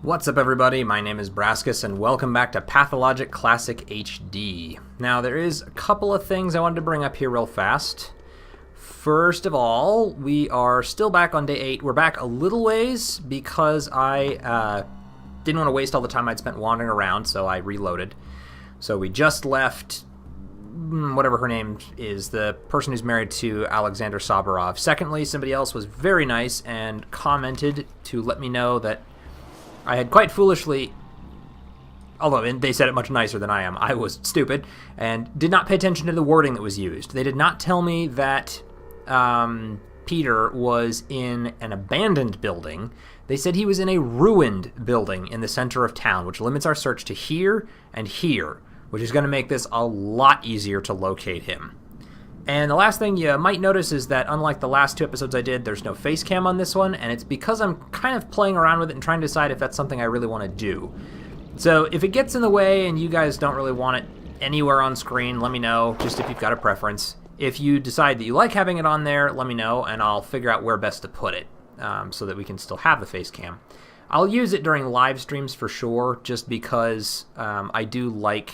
What's up everybody, my name is Brascus and welcome back to Pathologic Classic HD. Now there is a couple of things I wanted to bring up here real fast. First of all, we are still back on day 8. We're back a little ways because I didn't want to waste all the time I'd spent wandering around, so I reloaded. So we just left, whatever her name is, the person who's married to Alexander Saburov. Secondly, somebody else was very nice and commented to let me know that I had quite foolishly, although they said it much nicer than I am, I was stupid and did not pay attention to the wording that was used. They did not tell me that Peter was in an abandoned building. They said he was in a ruined building in the center of town, which limits our search to here and here, which is going to make this a lot easier to locate him. And the last thing you might notice is that unlike the last 2 episodes I did, there's no face cam on this one, and it's because I'm kind of playing around with it and trying to decide if that's something I really want to do. So if it gets in the way and you guys don't really want it anywhere on screen, let me know, just if you've got a preference. If you decide that you like having it on there, let me know, and I'll figure out where best to put it, so that we can still have the face cam. I'll use it during live streams for sure, just because I do like...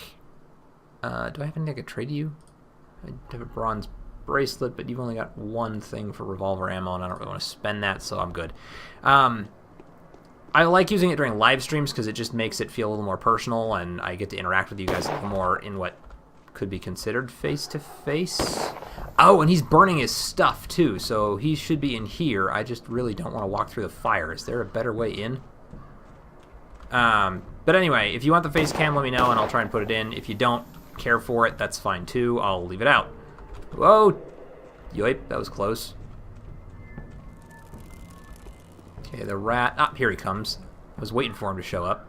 do I have anything I could trade you? I have a bronze bracelet, but you've only got one thing for revolver ammo, and I don't really want to spend that, so I'm good. I like using it during live streams because it just makes it feel a little more personal, and I get to interact with you guys a little more in what could be considered face-to-face. Oh, and he's burning his stuff, too, so he should be in here. I just really don't want to walk through the fire. Is there a better way in? But anyway, if you want the face cam, let me know, and I'll try and put it in. If you don't care for it, that's fine too. I'll leave it out. Whoa! Yoip, that was close. Okay, the rat... Ah, here he comes. I was waiting for him to show up.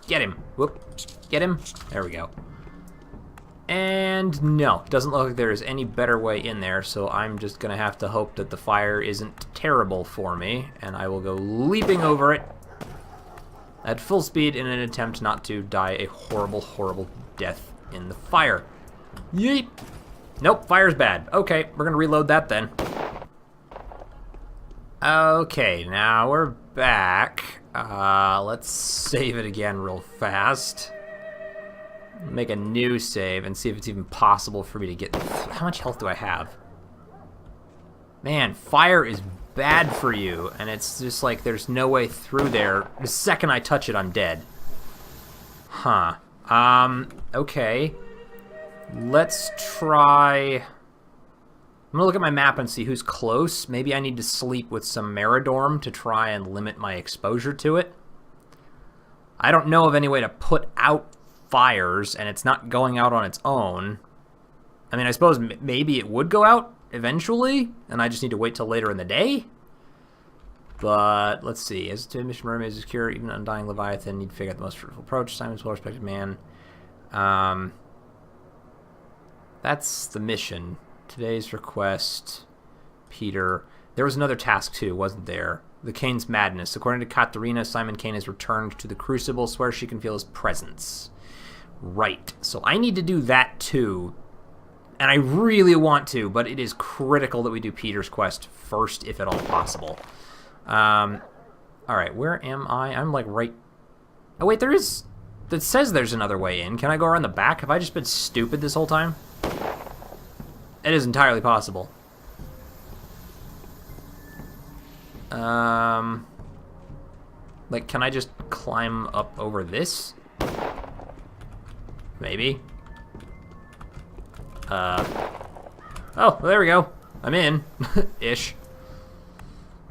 Get him! Whoop. Get him. There we go. And no, doesn't look like there's any better way in there, so I'm just gonna have to hope that the fire isn't terrible for me, and I will go leaping over it at full speed in an attempt not to die a horrible, horrible death in the fire. Yeep. Nope, fire's bad. Okay, we're gonna reload that then. Okay, now we're back. Let's save it again real fast. Make a new save and see if it's even possible for me to get... How much health do I have? Man, fire is bad for you, and it's just like there's no way through there. The second I touch it, I'm dead. Huh. Okay. Let's try... I'm gonna look at my map and see who's close. Maybe I need to sleep with some Meridorm to try and limit my exposure to it. I don't know of any way to put out fires, and it's not going out on its own. I mean, I suppose maybe it would go out eventually, and I just need to wait till later in the day? But, let's see. As to mission mermaid is secure, even undying Leviathan, need to figure out the most fruitful approach. Simon's well-respected man. That's the mission. Today's request, Peter. There was another task, too, wasn't there? The Kane's madness. According to Katerina, Simon Kane has returned to the Crucible, swears she can feel his presence. Right. So I need to do that, too. And I really want to, but it is critical that we do Peter's quest first, if at all possible. Alright, where am I? I'm like right... Oh wait, there is... It says there's another way in. Can I go around the back? Have I just been stupid this whole time? It is entirely possible. Like, can I just climb up over this? Maybe. Oh, well, there we go. I'm in. Ish.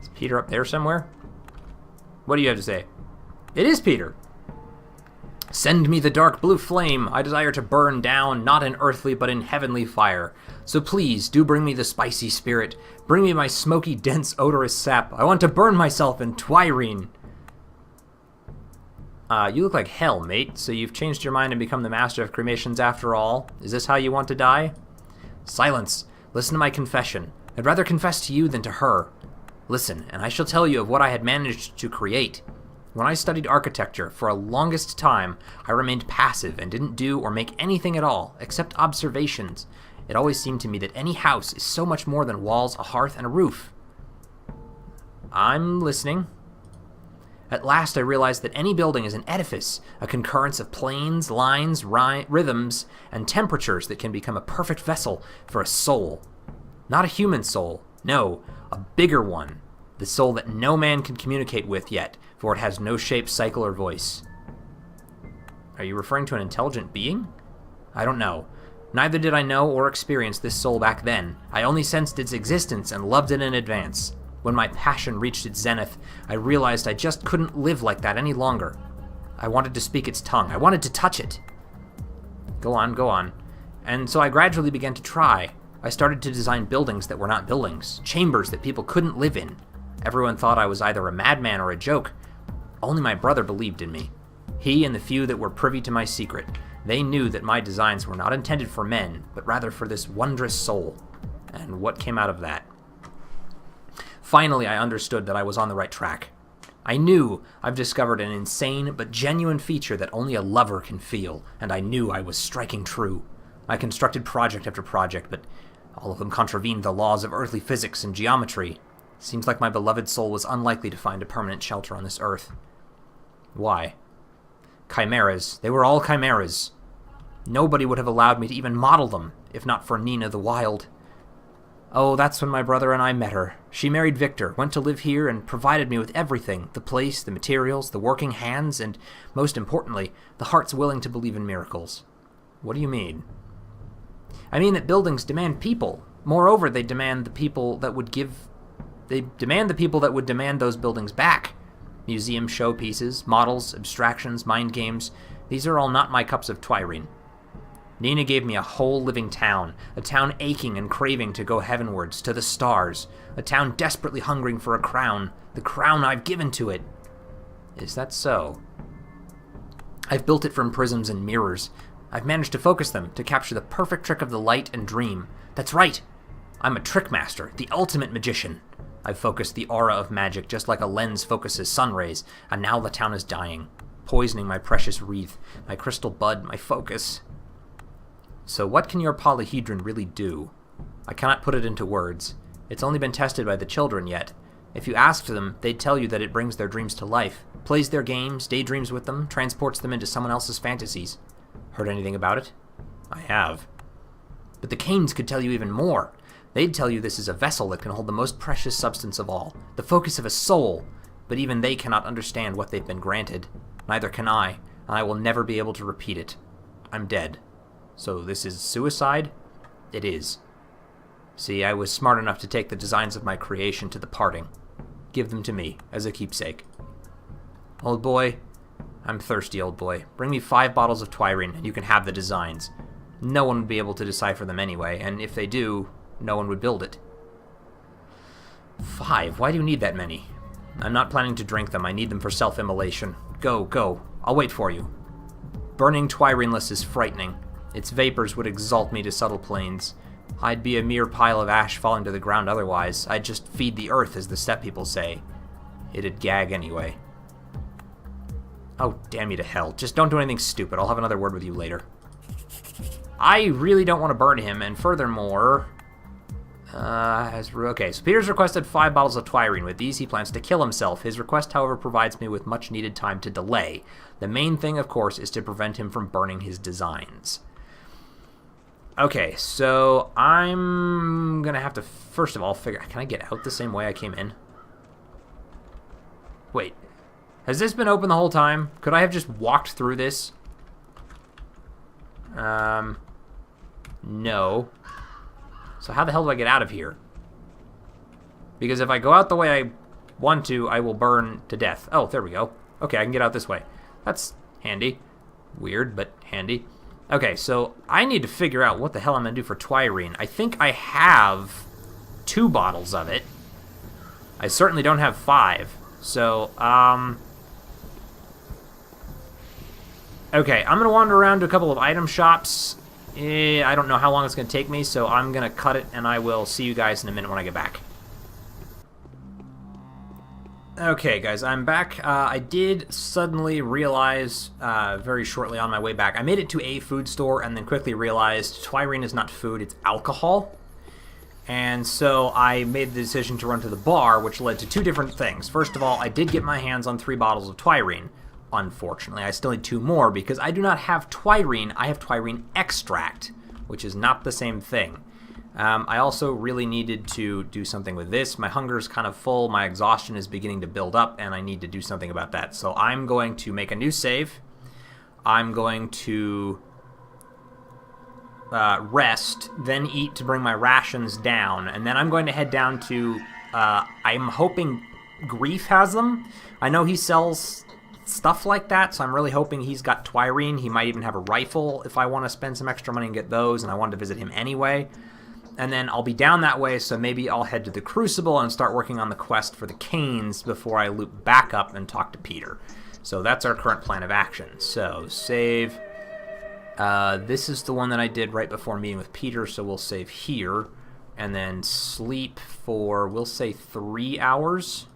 Is Peter up there somewhere? What do you have to say? It is Peter. Send me the dark blue flame. I desire to burn down, not in earthly, but in heavenly fire. So please, do bring me the spicy spirit. Bring me my smoky, dense, odorous sap. I want to burn myself in TWYRINE. You look like hell, mate. So you've changed your mind and become the master of cremations after all? Is this how you want to die? Silence. Listen to my confession. I'd rather confess to you than to her. Listen, and I shall tell you of what I had managed to create. When I studied architecture, for a longest time, I remained passive and didn't do or make anything at all, except observations. It always seemed to me that any house is so much more than walls, a hearth, and a roof. I'm listening. At last I realized that any building is an edifice, a concurrence of planes, lines, rhythms, and temperatures that can become a perfect vessel for a soul. Not a human soul, no, a bigger one. The soul that no man can communicate with yet, for it has no shape, cycle, or voice. Are you referring to an intelligent being? I don't know. Neither did I know or experience this soul back then. I only sensed its existence and loved it in advance. When my passion reached its zenith, I realized I just couldn't live like that any longer. I wanted to speak its tongue. I wanted to touch it. Go on, go on. And so I gradually began to try. I started to design buildings that were not buildings, chambers that people couldn't live in. Everyone thought I was either a madman or a joke. Only my brother believed in me. He and the few that were privy to my secret. They knew that my designs were not intended for men, but rather for this wondrous soul. And what came out of that? Finally, I understood that I was on the right track. I knew I've discovered an insane but genuine feature that only a lover can feel, and I knew I was striking true. I constructed project after project, but all of them contravened the laws of earthly physics and geometry. Seems like my beloved soul was unlikely to find a permanent shelter on this earth. Why? Chimeras. They were all chimeras. Nobody would have allowed me to even model them, if not for Nina the Wild. Oh, that's when my brother and I met her. She married Victor, went to live here, and provided me with everything, the place, the materials, the working hands, and, most importantly, the hearts willing to believe in miracles. What do you mean? I mean that buildings demand people. Moreover, they demand the people that would demand those buildings back. Museum showpieces, models, abstractions, mind games, these are all not my cups of TWYRINE. Nina gave me a whole living town, a town aching and craving to go heavenwards, to the stars, a town desperately hungering for a crown, the crown I've given to it. Is that so? I've built it from prisms and mirrors. I've managed to focus them, to capture the perfect trick of the light and dream. That's right! I'm a trick master, the ultimate magician. I've focused the aura of magic just like a lens focuses sun rays, and now the town is dying, poisoning my precious wreath, my crystal bud, my focus. So what can your Polyhedron really do? I cannot put it into words. It's only been tested by the children yet. If you asked them, they'd tell you that it brings their dreams to life, plays their games, daydreams with them, transports them into someone else's fantasies. Heard anything about it? I have. But the Canes could tell you even more. They'd tell you this is a vessel that can hold the most precious substance of all, the focus of a soul, but even they cannot understand what they've been granted. Neither can I, and I will never be able to repeat it. I'm dead. So this is suicide? It is. See, I was smart enough to take the designs of my creation to the parting. Give them to me, as a keepsake. Old boy, I'm thirsty, old boy. Bring me 5 bottles of TWYRINE, and you can have the designs. No one would be able to decipher them anyway, and if they do, no one would build it. 5? Why do you need that many? I'm not planning to drink them. I need them for self-immolation. Go, go. I'll wait for you. Burning TWYRINEless is frightening. Its vapors would exalt me to subtle planes. I'd be a mere pile of ash falling to the ground otherwise. I'd just feed the earth, as the steppe people say. It'd gag anyway. Oh, damn you to hell. Just don't do anything stupid. I'll have another word with you later. I really don't want to burn him, and furthermore... okay, so Peter's requested 5 bottles of TWYRINE. With these, he plans to kill himself. His request, however, provides me with much needed time to delay. The main thing, of course, is to prevent him from burning his designs. Okay, so I'm gonna have to, first of all, figure... Can I get out the same way I came in? Wait. Has this been open the whole time? Could I have just walked through this? No. So how the hell do I get out of here? Because if I go out the way I want to, I will burn to death. Oh, there we go. Okay, I can get out this way. That's handy. Weird, but handy. Okay, so I need to figure out what the hell I'm going to do for TWYRINE. I think I have 2 bottles of it. I certainly don't have 5. So, okay, I'm going to wander around to a couple of item shops. I don't know how long it's going to take me, so I'm going to cut it, and I will see you guys in a minute when I get back. Okay, guys, I'm back. I did suddenly realize, very shortly on my way back, I made it to a food store and then quickly realized TWYRINE is not food, it's alcohol. And so I made the decision to run to the bar, which led to two different things. First of all, I did get my hands on 3 bottles of TWYRINE. Unfortunately, I still need 2 more because I do not have TWYRINE. I have TWYRINE extract, which is not the same thing. I also really needed to do something with this. My hunger is kind of full. My exhaustion is beginning to build up, and I need to do something about that. So I'm going to make a new save. I'm going to rest, then eat to bring my rations down, and then I'm going to head down to... I'm hoping Grief has them. I know he sells stuff like that, so I'm really hoping he's got TWYRINE. He might even have a rifle if I want to spend some extra money and get those, and I wanted to visit him anyway. And then I'll be down that way, so maybe I'll head to the Crucible and start working on the quest for the Canes before I loop back up and talk to Peter. So that's our current plan of action. So, save. This is the one that I did right before meeting with Peter, so we'll save here. And then sleep for, we'll say 3 hours.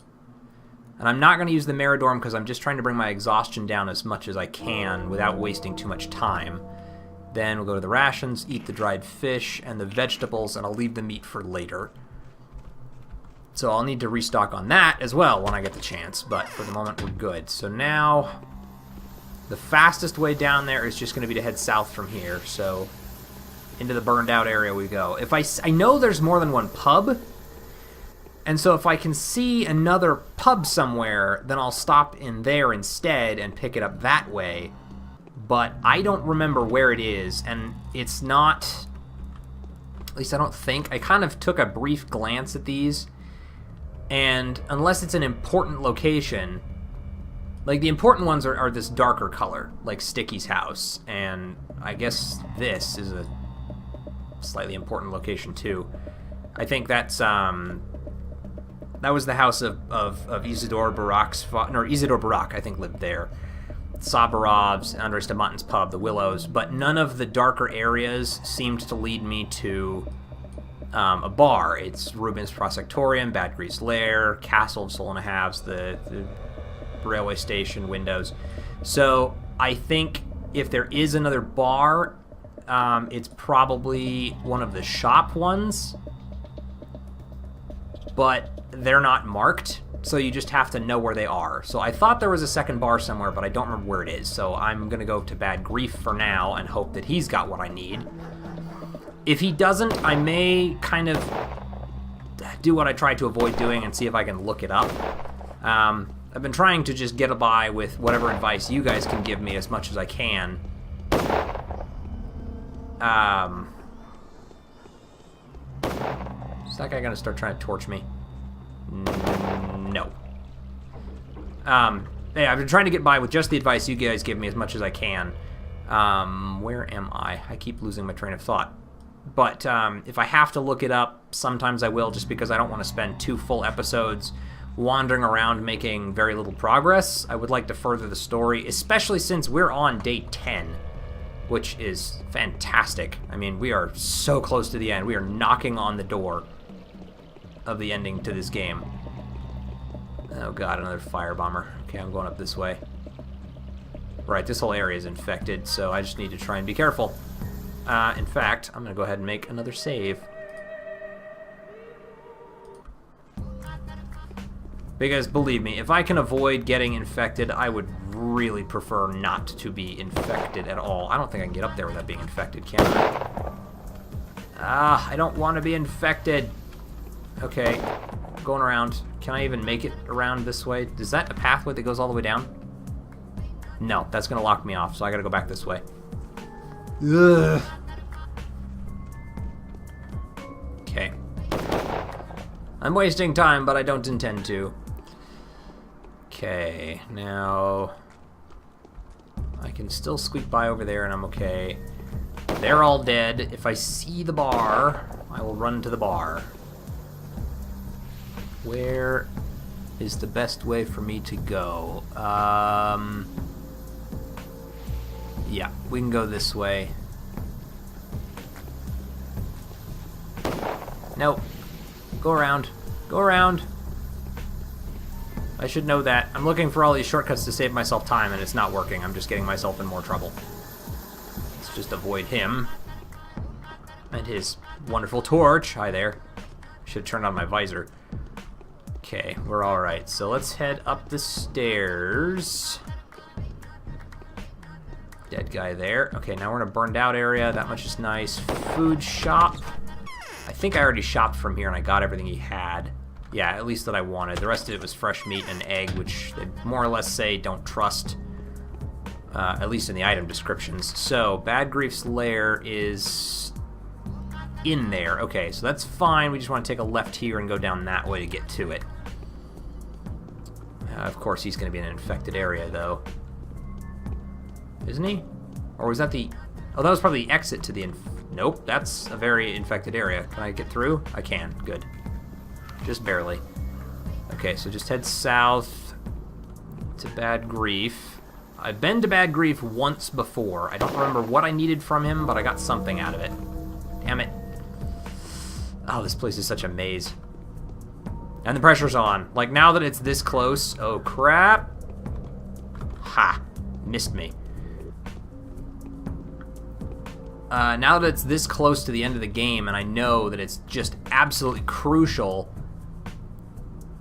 And I'm not going to use the Meridorm because I'm just trying to bring my exhaustion down as much as I can without wasting too much time. Then we'll go to the rations, eat the dried fish and the vegetables, and I'll leave the meat for later. So I'll need to restock on that as well when I get the chance, but for the moment we're good. So now, the fastest way down there is just going to be to head south from here, so into the burned out area we go. If I know there's more than one pub, and so if I can see another pub somewhere, then I'll stop in there instead and pick it up that way. But I don't remember where it is, and it's not, at least I don't think. I kind of took a brief glance at these, and unless it's an important location, like the important ones are this darker color, like Sticky's house, and I guess this is a slightly important location too. I think that's, that was the house of Isidore Barak's, or Isidore Barak, I think, lived there. Sabarov's, Andres Stamatin's pub, the Willows, but none of the darker areas seemed to lead me to a bar. It's Rubin's Prosectorium, Bad Grease Lair, Castle of Soul and a Halves, the railway station windows. So I think if there is another bar, it's probably one of the shop ones, but they're not marked. So you just have to know where they are. So I thought there was a second bar somewhere, but I don't remember where it is. So I'm going to go to Bad Grief for now and hope that he's got what I need. If he doesn't, I may kind of do what I tried to avoid doing and see if I can look it up. I've been trying to just get by with whatever advice you guys can give me as much as I can. Is that guy going to start trying to torch me? No. Yeah, I've been trying to get by with just the advice you guys give me as much as I can. Where am I? I keep losing my train of thought. But if I have to look it up, sometimes I will, just because I don't want to spend 2 full episodes wandering around making very little progress. I would like to further the story, especially since we're on day 10, which is fantastic. I mean, we are so close to the end. We are knocking on the door of the ending to this game. Oh god, another firebomber. Okay, I'm going up this way. Right, this whole area is infected, so I just need to try and be careful. In fact, I'm going to go ahead and make another save. Because, believe me, if I can avoid getting infected, I would really prefer not to be infected at all. I don't think I can get up there without being infected, can I? I don't want to be infected. Okay, going around. Can I even make it around this way? Is that a pathway that goes all the way down? No, that's going to lock me off, so I got to go back this way. Ugh. Okay. I'm wasting time, but I don't intend to. Okay, now I can still squeak by over there and I'm okay. They're all dead. If I see the bar, I will run to the bar. Where is the best way for me to go? Yeah, we can go this way. Nope. Go around. Go around. I should know that. I'm looking for all these shortcuts to save myself time, and it's not working. I'm just getting myself in more trouble. Let's just avoid him. And his wonderful torch. Hi there. Should have turned on my visor. Okay, we're alright. So let's head up the stairs. Dead guy there. Okay, now we're in a burned out area. That much is nice. Food shop. I think I already shopped from here and I got everything he had. Yeah, at least that I wanted. The rest of it was fresh meat and egg, which they more or less say don't trust. At least in the item descriptions. So, Bad Grief's lair is in there. Okay, so that's fine. We just want to take a left here and go down that way to get to it. Of course, he's going to be in an infected area, though. Isn't he? Or was that the... Oh, that was probably the exit to the... Nope, that's a very infected area. Can I get through? I can. Good. Just barely. Okay, so just head south to Bad Grief. I've been to Bad Grief once before. I don't remember what I needed from him, but I got something out of it. Damn it. Oh, this place is such a maze. And the pressure's on. Like, now that it's this close... Oh, crap. Ha. Missed me. Now that it's this close to the end of the game, and I know that it's just absolutely crucial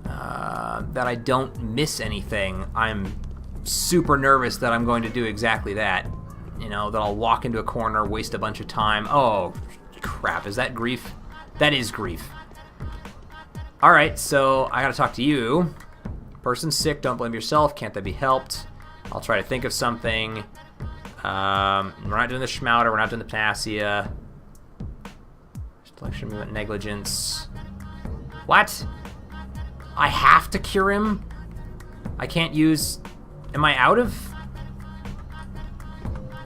that I don't miss anything, I'm super nervous that I'm going to do exactly that. You know, that I'll walk into a corner, waste a bunch of time. Oh, crap. Is that Grief? That is Grief. Alright, so I gotta talk to you. Person's sick, don't blame yourself. Can't that be helped? I'll try to think of something. We're not doing the Schmouter, we're not doing the Panacea. Selection movement negligence. What? I have to cure him? I can't use... Am I out of...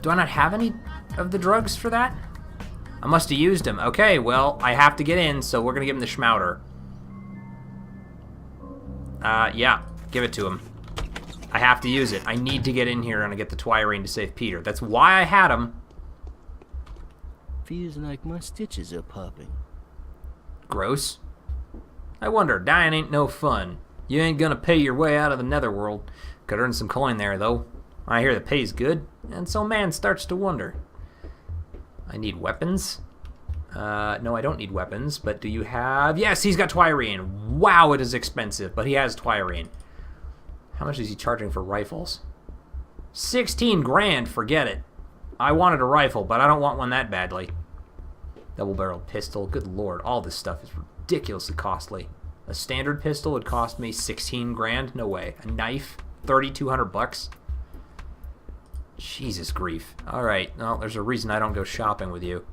Do I not have any of the drugs for that? I must have used them. Okay, well, I have to get in, so we're gonna give him the Schmouter. Yeah, give it to him. I have to use it. I need to get in here and get the TWYRINE to save Peter. That's why I had him. Feels like my stitches are popping. Gross. I wonder, dying ain't no fun. You ain't gonna pay your way out of the netherworld. Could earn some coin there, though. I hear the pay's good, and so man starts to wonder. I need weapons. No, I don't need weapons, but do you have... Yes, he's got TWYRINE. Wow, it is expensive, but he has TWYRINE. How much is he charging for rifles? 16 grand, forget it. I wanted a rifle, but I don't want one that badly. Double-barreled pistol, good lord, all this stuff is ridiculously costly. A standard pistol would cost me 16 grand? No way. A knife? 3,200 bucks? Jesus grief. Alright, well, there's a reason I don't go shopping with you.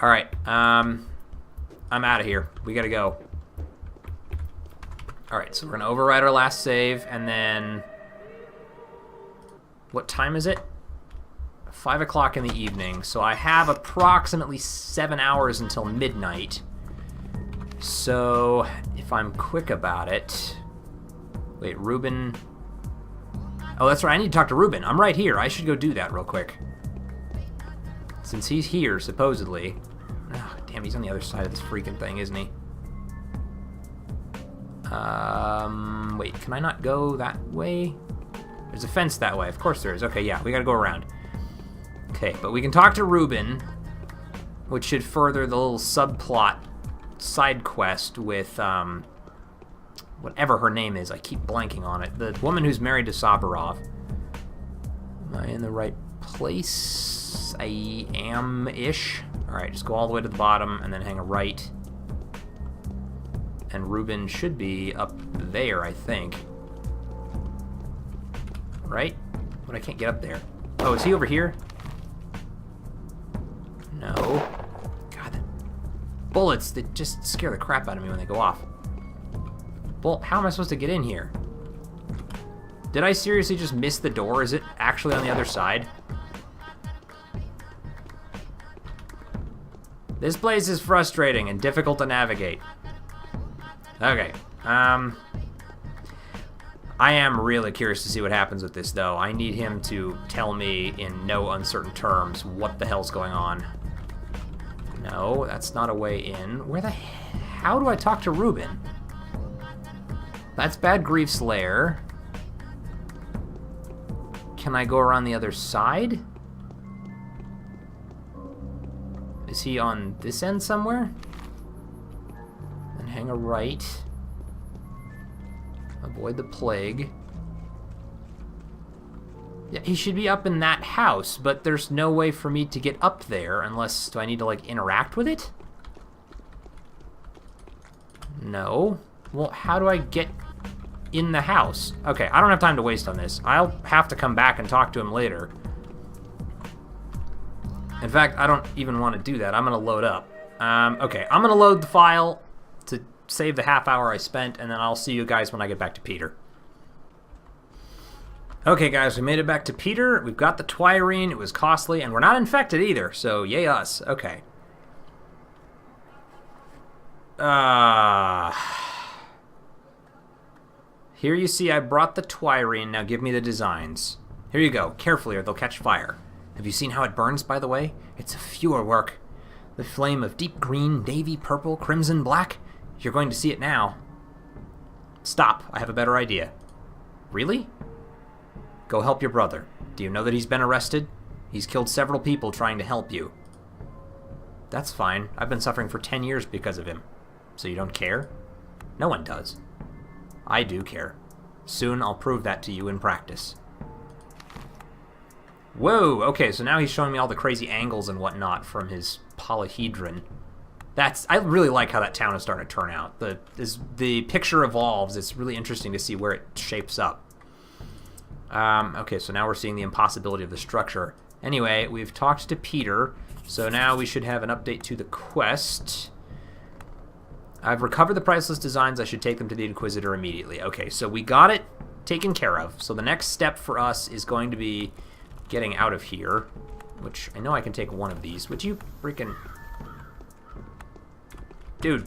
Alright, I'm out of here. We gotta go. Alright, so we're gonna override our last save, and then... What time is it? 5 o'clock in the evening, so I have approximately 7 hours until midnight. So, if I'm quick about it... Wait, Ruben... Oh, that's right, I need to talk to Ruben. I'm right here. I should go do that real quick. Since he's here, supposedly... Oh, damn, he's on the other side of this freaking thing, isn't he? Wait, can I not go that way? There's a fence that way. Of course there is. Okay, yeah, we gotta go around. Okay, but we can talk to Ruben, which should further the little subplot side quest with, whatever her name is. I keep blanking on it. The woman who's married to Saburov. Am I in the right place? I am-ish. Alright, just go all the way to the bottom and then hang a right. And Ruben should be up there, I think. Right? But I can't get up there. Oh, is he over here? No. God, the bullets, they just scare the crap out of me when they go off. How am I supposed to get in here? Did I seriously just miss the door? Is it actually on the other side? This place is frustrating and difficult to navigate. Okay, I am really curious to see what happens with this, though. I need him to tell me in no uncertain terms what the hell's going on. No, that's not a way in. How do I talk to Ruben? That's Bad Grief's lair. Can I go around the other side? Is he on this end somewhere? hang a right. Avoid the plague. Yeah, he should be up in that house, but there's no way for me to get up there unless... Do I need to, like, interact with it? No. Well, how do I get in the house? Okay, I don't have time to waste on this. I'll have to come back and talk to him later. In fact, I don't even want to do that. I'm going to load up. Okay, I'm going to load the file to save the half hour I spent, and then I'll see you guys when I get back to Peter. Okay, guys, we made it back to Peter. We've got the TWYRINE. It was costly, and we're not infected either, so yay us. Okay. Here you see I brought the TWYRINE. Now give me the designs. Here you go. Carefully or they'll catch fire. Have you seen how it burns, by the way? It's a fewer work. The flame of deep green, navy, purple, crimson, black. You're going to see it now. Stop. I have a better idea. Really? Go help your brother. Do you know that he's been arrested? He's killed several people trying to help you. That's fine. I've been suffering for 10 years because of him. So you don't care? No one does. I do care. Soon I'll prove that to you in practice. Whoa, okay, so now he's showing me all the crazy angles and whatnot from his Polyhedron. I really like how that town is starting to turn out. As the picture evolves, it's really interesting to see where it shapes up. Okay, so now we're seeing the impossibility of the structure. Anyway, we've talked to Peter, so now we should have an update to the quest. I've recovered the priceless designs. I should take them to the Inquisitor immediately. Okay, so we got it taken care of. So the next step for us is going to be getting out of here, which I know I can take one of these. Would you freaking... Dude,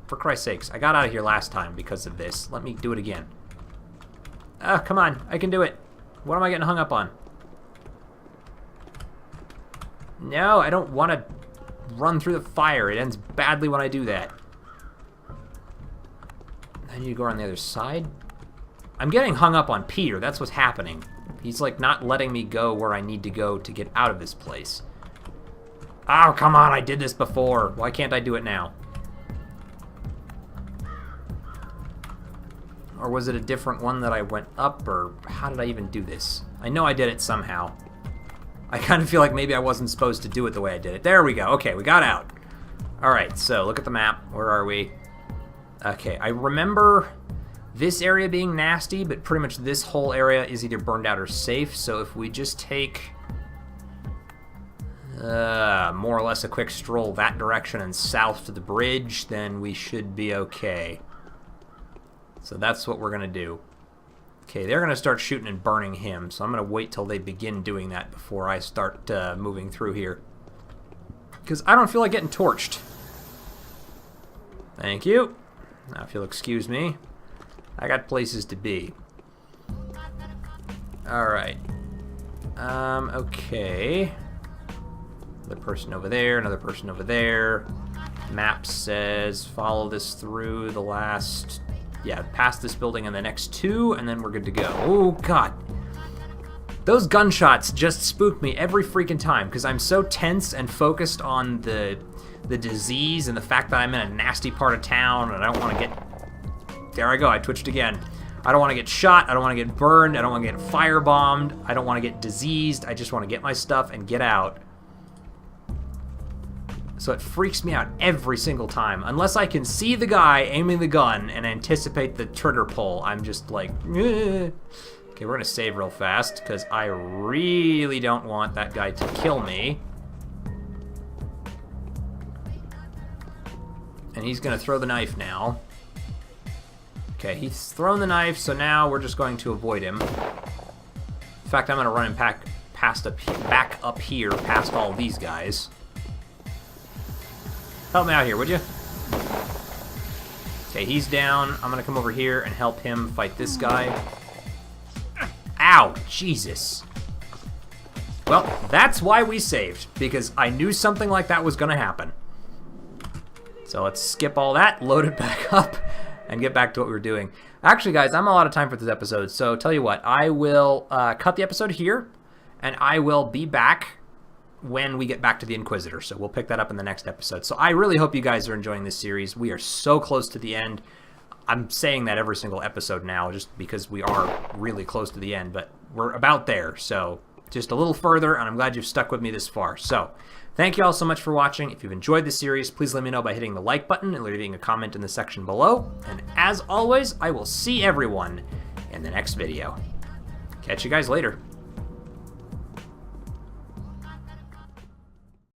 for Christ's sakes, I got out of here last time because of this. Let me do it again. Ah, come on, I can do it. What am I getting hung up on? No, I don't want to run through the fire. It ends badly when I do that. I need to go around the other side. I'm getting hung up on Peter. That's what's happening. He's like not letting me go where I need to go to get out of this place. Oh, come on. I did this before. Why can't I do it now? Or was it a different one that I went up, or how did I even do this? I know I did it somehow. I kind of feel like maybe I wasn't supposed to do it the way I did it. There we go. Okay, we got out. Alright, so look at the map. Where are we? Okay, I remember this area being nasty, but pretty much this whole area is either burned out or safe. So if we just take more or less a quick stroll that direction and south to the bridge, then we should be okay. So that's what we're going to do. Okay, they're going to start shooting and burning him, so I'm going to wait till they begin doing that before I start moving through here. Because I don't feel like getting torched. Thank you. Now if you'll excuse me, I got places to be. Alright. Okay. Another person over there, another person over there. Map says follow this through the last... Yeah, past this building and the next two, and then we're good to go. Oh, God. Those gunshots just spook me every freaking time, because I'm so tense and focused on the disease and the fact that I'm in a nasty part of town, and I don't want to get... There I go, I twitched again. I don't want to get shot, I don't want to get burned, I don't want to get firebombed, I don't want to get diseased, I just want to get my stuff and get out. So it freaks me out every single time. Unless I can see the guy aiming the gun and anticipate the trigger pull, I'm just like, eh. Okay, we're going to save real fast, because I really don't want that guy to kill me. And he's going to throw the knife now. Okay, he's thrown the knife, so now we're just going to avoid him. In fact, I'm going to run him back up here, past all these guys. Help me out here, would you? Okay, he's down. I'm gonna come over here and help him fight this guy. Ow! Jesus. Well, that's why we saved, because I knew something like that was gonna happen. So let's skip all that, load it back up, and get back to what we were doing. Actually, guys, I'm out of time for this episode, so tell you what, I will cut the episode here, and I will be back when we get back to the Inquisitor, so we'll pick that up in the next episode. So I really hope you guys are enjoying this series. We are so close to the end. I'm saying that every single episode now just because we are really close to the end, but we're about there, so just a little further, and I'm glad you've stuck with me this far. So thank you all so much for watching. If you've enjoyed this series, please let me know by hitting the like button and leaving a comment in the section below. And as always, I will see everyone in the next video. Catch you guys later.